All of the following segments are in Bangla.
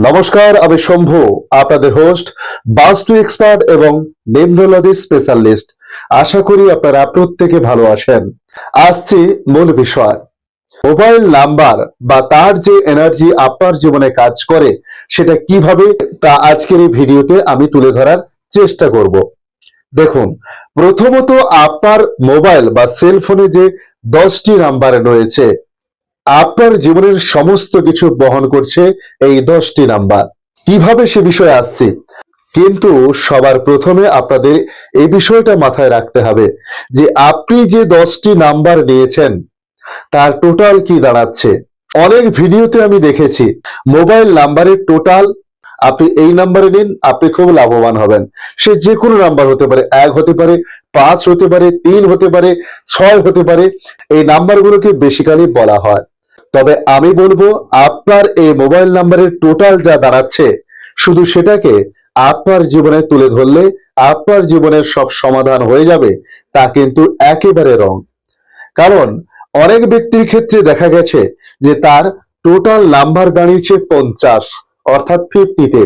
নমস্কার, আমি শম্ভু, আপনাদের হোস্ট, বাস্তু এক্সপার্ট এবং নিউমরোলজি স্পেশালিস্ট। আশা করি আপনারা প্রত্যেকে ভালো আছেন। আসছি মূল বিষয়। মোবাইল নাম্বার বা তার যে এনার্জি আপনার জীবনে কাজ করে সেটা কিভাবে, তা আজকের এই ভিডিওতে আমি তুলে ধরার চেষ্টা করব। দেখুন, প্রথমত আপনার মোবাইল বা সেলফোনে যে 10টি নাম্বার রয়েছে, আপনার জীবনের সমস্ত কিছু বহন করছে এই 10টি নাম্বার। কিভাবে সে বিষয়ে আসছি, কিন্তু সবার প্রথমে আপনাদের এই বিষয়টা মাথায় রাখতে হবে যে আপনি যে 10টি নাম্বার নিয়েছেন তার টোটাল কি দাঁড়াচ্ছে। অনেক ভিডিওতে আমি দেখেছি মোবাইল নাম্বারের টোটাল আপনি এই নাম্বারে নিন, আপনি খুব লাভবান হবেন। সে যে কোনো নাম্বার হতে পারে, 1 হতে পারে, 5 হতে পারে, 3 হতে পারে, 6 হতে পারে। এই নাম্বারগুলোকে বেসিক্যালি বলা হয়। তবে আমি বলবো আপনার এই মোবাইল নাম্বারের টোটাল যা দাঁড়াচ্ছে, শুধু সেটাকে আপনার জীবনে তুলে ধরলে আপনার জীবনের সব সমাধান হয়ে যাবে, তা কিন্তু একেবারে রং। কারণ অনেক ব্যক্তির ক্ষেত্রে দেখা গেছে যে তার টোটাল নাম্বার দাঁড়িয়েছে 50, অর্থাৎ 50-তে।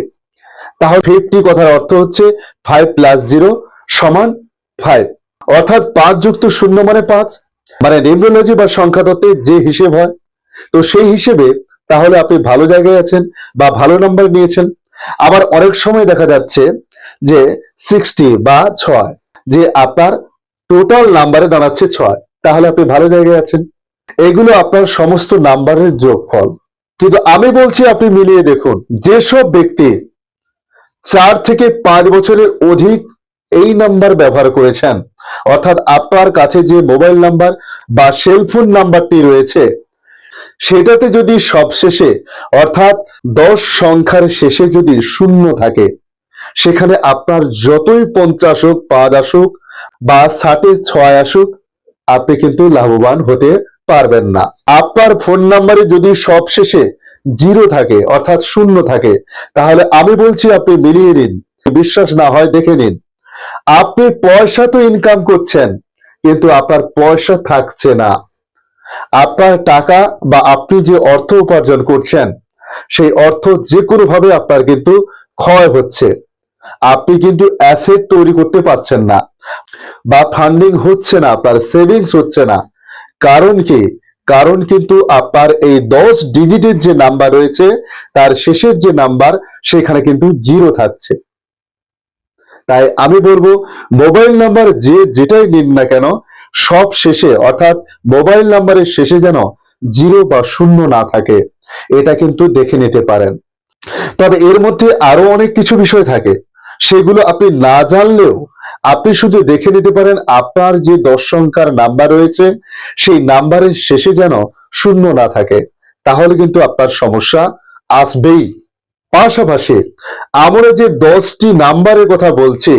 তাহলে 50 কথার অর্থ হচ্ছে 5 + 0 = 5, অর্থাৎ 5 যুক্ত 0 মানে 5, মানে নিউমরোলজি বা সংখ্যাতত্ত্বে যে হিসেব হয়। তো সেই হিসেবে তাহলে আপনি ভালো জায়গায় আছেন বা ভালো নাম্বার নিয়েছেন। আবার অনেক সময় দেখা যাচ্ছে যে 60 বা 6, যে আপনার টোটাল নাম্বারে দাঁড়াচ্ছে 6, তাহলে আপনি ভালো জায়গায় আছেন। এগুলো আপনার সমস্ত নাম্বারের যোগফল। কিন্তু আমি বলছি আপনি মিলিয়ে দেখুন, যেসব ব্যক্তি 4 থেকে 5 বছরের অধিক এই নাম্বার ব্যবহার করেছেন, অর্থাৎ আপনার কাছে যে মোবাইল নাম্বার বা সেলফোন নাম্বারটি রয়েছে সেটাতে যদি সবশেষে, অর্থাৎ 10 সংখ্যার শেষে যদি 0 থাকে, সেখানে আপনার যতই 50 হোক, 5 আসুক বা 60-এ 6 আসুক, আপনি কিন্তু লাভবান হতে পারবেন না। আপনার ফোন নাম্বারে যদি সবশেষে 0 থাকে, অর্থাৎ 0 থাকে, তাহলে আমি বলছি আপনি মিলিয়ে নিন। বিশ্বাস না হয় দেখে নিন। আপনি পয়সা তো ইনকাম করছেন, কিন্তু আপনার পয়সা থাকছে না। আপনার টাকা বা আপনি যে অর্থ উপার্জন করছেন, সেই অর্থ যে কোনো ভাবে আপনার কিন্তু ক্ষয় হচ্ছে। আপনি কিন্তু অ্যাসেট তৈরি করতে পারছেন না বা ফান্ডিং হচ্ছে না, আপনার সেভিংস হচ্ছে না। কারণ কি? কারণ কিন্তু আপনার এই 10 ডিজিটের যে নাম্বার রয়েছে তার শেষের যে নাম্বার, সেখানে কিন্তু 0 থাকছে। তাই আমি বলবো মোবাইল নাম্বার যে যেটাই নিন না কেন, সব শেষে, অর্থাৎ মোবাইল নাম্বারের শেষে যেন 0 বা 0 না থাকে, এটা কিন্তু দেখে নিতে পারেন। তবে এর মধ্যে আরো অনেক কিছু বিষয় থাকে, সেগুলো আপনি না জানলেও আপনি শুধু দেখে নিতে পারেন আপনার যে 10 সংখ্যার নাম্বার রয়েছে সেই নাম্বারের শেষে যেন 0 না থাকে, তাহলে কিন্তু আপনার সমস্যা আসবেই। পাশাপাশি আমরা যে 10টি নাম্বারের কথা বলছি,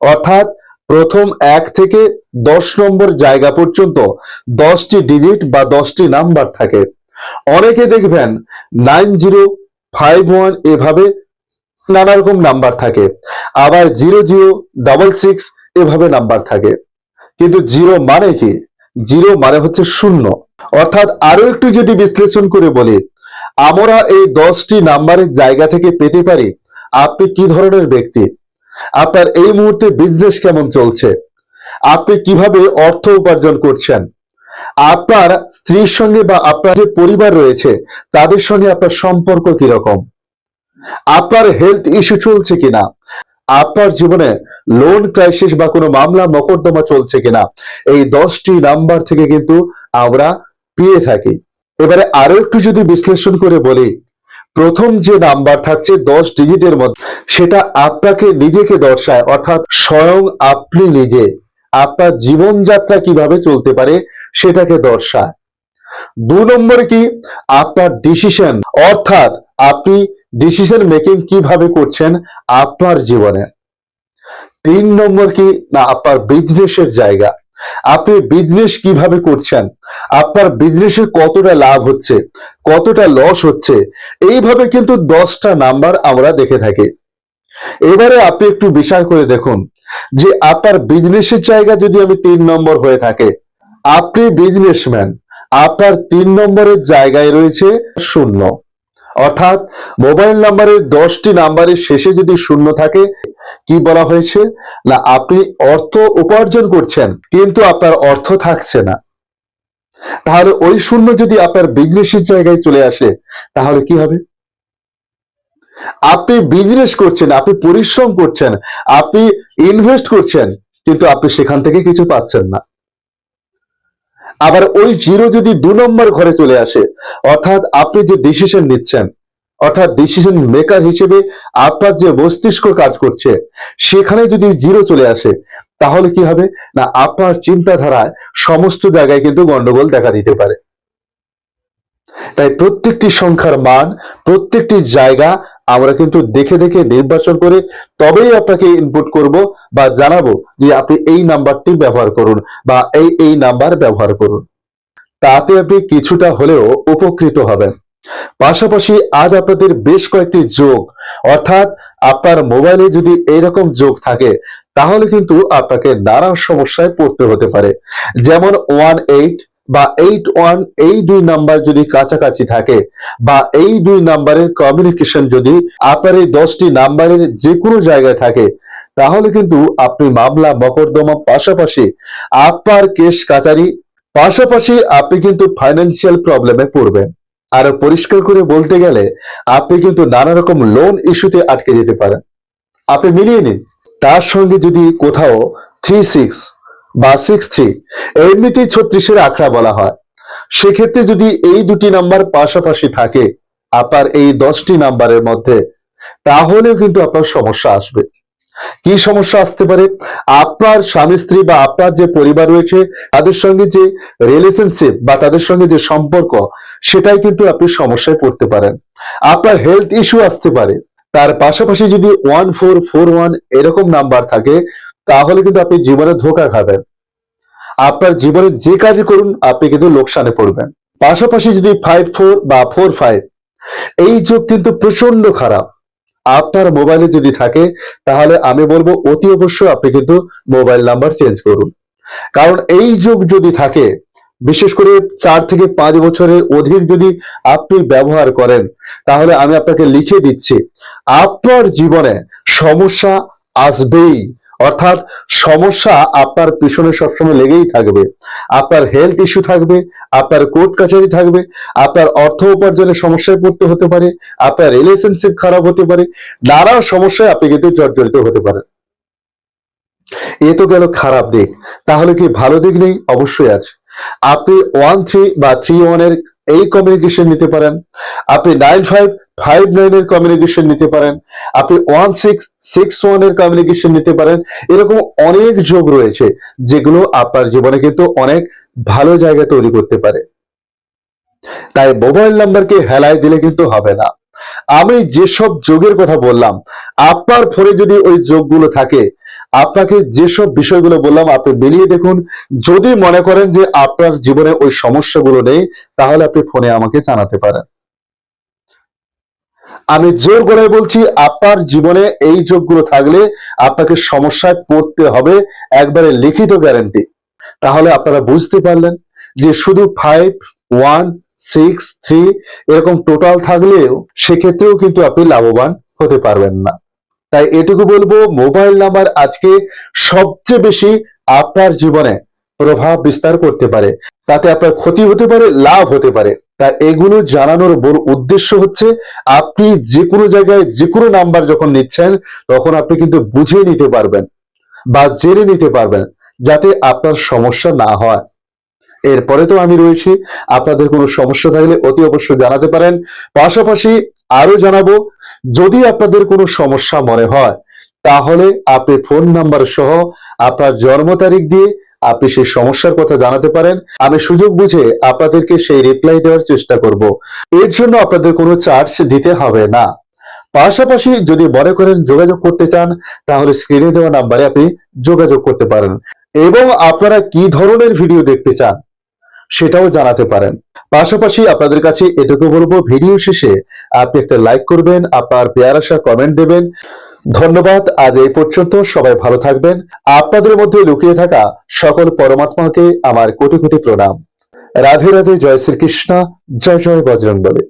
অর্থাৎ প্রথম 1 থেকে 10 নম্বর জায়গা পর্যন্ত 10টি ডিজিট বা 10টি নাম্বার থাকে। অনেকে দেখবেন 9051 এভাবে নানা রকম নাম্বার থাকে, আবার 0066 এভাবে নাম্বার থাকে। কিন্তু 0 মানে কি? 0 মানে হচ্ছে 0। অর্থাৎ আরো একটু যদি বিশ্লেষণ করে বলি, আমরা এই 10টি নাম্বারের জায়গা থেকে পেতে পারি আপনি কি ধরনের ব্যক্তি, আপনার এই মুহূর্তে বিজনেস কেমন চলছে, আপনি কিভাবে অর্থ উপার্জন করছেন, আপনার স্ত্রীর সঙ্গে বা আপনার যে পরিবার রয়েছে তাদের সঙ্গে আপনার সম্পর্ক কিরকম, আপনার হেলথ ইস্যু চলছে কিনা, আপনার জীবনে লোন ক্রাইসিস বা কোনো মামলা মোকদ্দমা চলছে কিনা, এই 10টি নাম্বার থেকে কিন্তু আমরা পেয়ে থাকি। এবারে আরো একটু যদি বিশ্লেষণ করে বলি, প্রথম যে নাম্বার থাকছে 10 ডিজিটের মধ্যে, সেটা আপনাকে নিজেকে দর্শায়, অর্থাৎ স্বয়ং আপনি নিজে আপনার জীবনযাত্রা কিভাবে চলতে পারে সেটাকে দর্শায়। 2 নম্বর কি? আপনার ডিসিশন, অর্থাৎ আপনি ডিসিশন মেকিং কিভাবে করছেন আপনার জীবনে। 3 নম্বর কি? না, আপনার বিজনেসের জায়গা, আপনি বিজনেস কিভাবে করছেন, আপনার বিজনেসে কতটা লাভ হচ্ছে, কতটা লস হচ্ছে, এইভাবে কিন্তু 10টা নাম্বার আমরা দেখে থাকি। এবারে আপনি একটু বিচার করে দেখুন যে আপনার বিজনেসের জায়গা যদি আমি 3 নম্বর হয়ে থাকে, আপনি বিজনেসম্যান, আপনার 3 নম্বরের জায়গায় রয়েছে 0, অর্থাৎ মোবাইল নাম্বারের 10টি নাম্বারের শেষে যদি শূন্য থাকে, কি বলা হয়েছে না আপনি অর্থ উপার্জন করছেন কিন্তু আপনার অর্থ থাকছে না। তাহলে ওই শূন্য যদি আপনার বিজনেসের জায়গায় চলে আসে তাহলে কি হবে? আপনি বিজনেস করছেন, আপনি পরিশ্রম করছেন, আপনি ইনভেস্ট করছেন, কিন্তু আপনি সেখান থেকে কিছু পাচ্ছেন না। আবার ওই জিরো যদি 2 নম্বর ঘরে চলে আসে, অর্থাৎ আপনি যে ডিসিশন নিচ্ছেন, অর্থাৎ ডিসিশন মেকার হিসেবে আপনার যে মস্তিষ্ক কাজ করছে, সেখানে যদি জিরো চলে আসে তাহলে কি হবে না আপনার চিন্তাধারায় সমস্ত জায়গায় কিন্তু গন্ডগোল দেখা দিতে পারে। তাই প্রত্যেকটি সংখ্যার মান, প্রত্যেকটি জায়গা আমরা কিন্তু দেখে দেখে নির্বাচন করে তবেই আপনাকে ইনপুট করব বা জানাবো যে আপনি এই নাম্বারটি ব্যবহার করুন বা এই নাম্বার ব্যবহার করুন। তাতে আপনি কিছুটা হলেও উপকৃত হবেন। পাশাপাশি আজ আপনাদের বেশ কয়েকটি যোগ, অর্থাৎ আপনার মোবাইলে যদি এইরকম যোগ থাকে তাহলে কিন্তু আপনাকে নানা সমস্যায় পড়তে হতে পারে। যেমন 18 বা 81, এই 2 নাম্বার যদি কাছাকাছি থাকে বা এই 2 নাম্বারের কমিউনিকেশন যদি আপনার এই 10টি নাম্বারের যে কোনো জায়গায় থাকে তাহলে কিন্তু আপনি মামলা মকদ্দমা, পাশাপাশি আপনার কেস কাচারি, পাশাপাশি আপনি কিন্তু ফাইন্যান্সিয়াল প্রবলেমে পড়বেন। আরো পরিষ্কার করে বলতে গেলে আপনি কিন্তু নানা রকম লোন ইস্যুতে আটকে যেতে পারেন। আপনি মিলিয়ে নিন, তার সঙ্গে যদি কোথাও 36 বা 63, এমনিতেই 36-এর আখড়া বলা হয়, সেক্ষেত্রে যদি এই 2টি নাম্বার পাশাপাশি থাকে আপনার এই 10টি নাম্বারের মধ্যে, তাহলেও কিন্তু আপনার সমস্যা আসবে। কি সমস্যা আসতে পারে? আপনার স্বামী স্ত্রী বা আপনার যে পরিবার রয়েছে তাদের সঙ্গে যে রিলেশনশিপ বা তাদের সঙ্গে যে সম্পর্ক, সেটাই কিন্তু আপনি সমস্যায় পড়তে পারেন। আপনার হেলথ ইস্যু আসতে পারে। তার পাশাপাশি যদি 1441 এরকম নাম্বার থাকে তাহলে কিন্তু আপনি জীবনে ধোঁকা খাবেন। আপনার জীবনে যে কাজই করুন আপনি কিন্তু লোকসানে পড়বেন। পাশাপাশি যদি 54 বা 45, এই যোগ কিন্তু প্রচন্ড খারাপ। আপনার মোবাইলে যদি থাকে তাহলে আমি বলবো অতি অবশ্যই আপনি কিন্তু মোবাইল নাম্বার চেঞ্জ করুন। কারণ এই যোগ যদি থাকে, বিশেষ করে 4 থেকে 5 বছরের অধিক যদি আপনি ব্যবহার করেন, তাহলে আমি আপনাকে লিখে দিচ্ছি আপনার জীবনে সমস্যা আসবেই। অর্থাৎ সমস্যা আপনার পিছনে সবসময় লেগেই থাকবে। আপনার হেলথ ইস্যু থাকবে, আপনার কোর্ট কাছারি থাকবে, আপনার অর্থ উপার্জনের সমস্যায় পড়তে হতে পারে, আপনার রিলেশনশিপ খারাপ হতে পারে, নানা সমস্যায় আপনি কিন্তু জর্জরিত হতে পারেন। এ তো গেল খারাপ দিক, তাহলে কি ভালো দিক নেই? অবশ্যই আছে। আপনি 13 বা 31 এর এই কমিউনিকেশন নিতে পারেন, আপনি 9559 এর কমিউনিকেশন নিতে পারেন, আপনি 1661 এর কমিউনিকেশন নিতে পারেন। এরকম অনেক যোগ রয়েছে যেগুলো আপনার জীবনে কিন্তু অনেক ভালো জায়গা তৈরি করতে পারে। তাই মোবাইল নাম্বারকে হেলায় দিলে কিন্তু হবে না। আমি যেসব যোগের কথা বললাম, আপনার ফোনে যদি ওই যোগগুলো থাকে, আপনাকে যেসব বিষয়গুলো বললাম আপনি মিলিয়ে দেখুন। যদি মনে করেন যে আপনার জীবনে ওই সমস্যাগুলো নেই, তাহলে আপনি ফোনে আমাকে জানাতে পারেন। আমি জোর গলায় বলছি, আপনার জীবনে এই যোগগুলো থাকলে আপনাকে সমস্যায় পড়তে হবে, একবারে লিখিত গ্যারান্টি। তাহলে আপনারা বুঝতে পারলেন যে শুধু 5163 এরকম টোটাল থাকলেও সেক্ষেত্রেও কিন্তু আপনি লাভবান হতে পারবেন না। তাই এটুকু বলবো, মোবাইল নাম্বার আজকে সবচেয়ে বেশি আপনার জীবনে প্রভাব বিস্তার করতে পারে। তাতে আপনার ক্ষতি হতে পারে, লাভ হতে পারে। তাই এগুলো জানানোর বড় উদ্দেশ্য হচ্ছে আপনি যে কোনো জায়গায় যে কোনো নাম্বার যখন নিচ্ছেন তখন আপনি কিন্তু বুঝে নিতে পারবেন বা জেনে নিতে পারবেন যাতে আপনার সমস্যা না হয়। এরপরে তো আমি রয়েছি, আপনাদের কোনো সমস্যা থাকলে অতি অবশ্যই জানাতে পারেন। পাশাপাশি আরো জানাবো, যদি আপনাদের কোনো সমস্যা মনে হয় তাহলে আপনি ফোন নাম্বার সহ আপনার জন্ম তারিখ দিয়ে আপনি সেই সমস্যার কথা জানাতে পারেন। আমি সুযোগ বুঝে আপনাদেরকে সেই রিপ্লাই দেওয়ার চেষ্টা করব। এর জন্য আপনাদের কোনো চার্জ দিতে হবে না। পাশাপাশি যদি মনে করেন যোগাযোগ করতে চান তাহলে স্ক্রিনে দেওয়া নাম্বারে আপনি যোগাযোগ করতে পারেন এবং আপনারা কি ধরনের ভিডিও দেখতে চান সেটাও জানাতে পারেন। পাশাপাশি আপনাদের কাছে এটুকু বলবো, ভিডিও শেষে আপনি একটা লাইক করবেন, আপনার পেয়ার আসা কমেন্ট দেবেন। ধন্যবাদ। আজ এই পর্যন্ত। সবাই ভালো থাকবেন। আপনাদের মধ্যে লুকিয়ে থাকা সকল পরমাত্মাকে আমার কোটি কোটি প্রণাম। রাধে রাধে। জয় শ্রীকৃষ্ণ। জয় জয় বজরংবলী।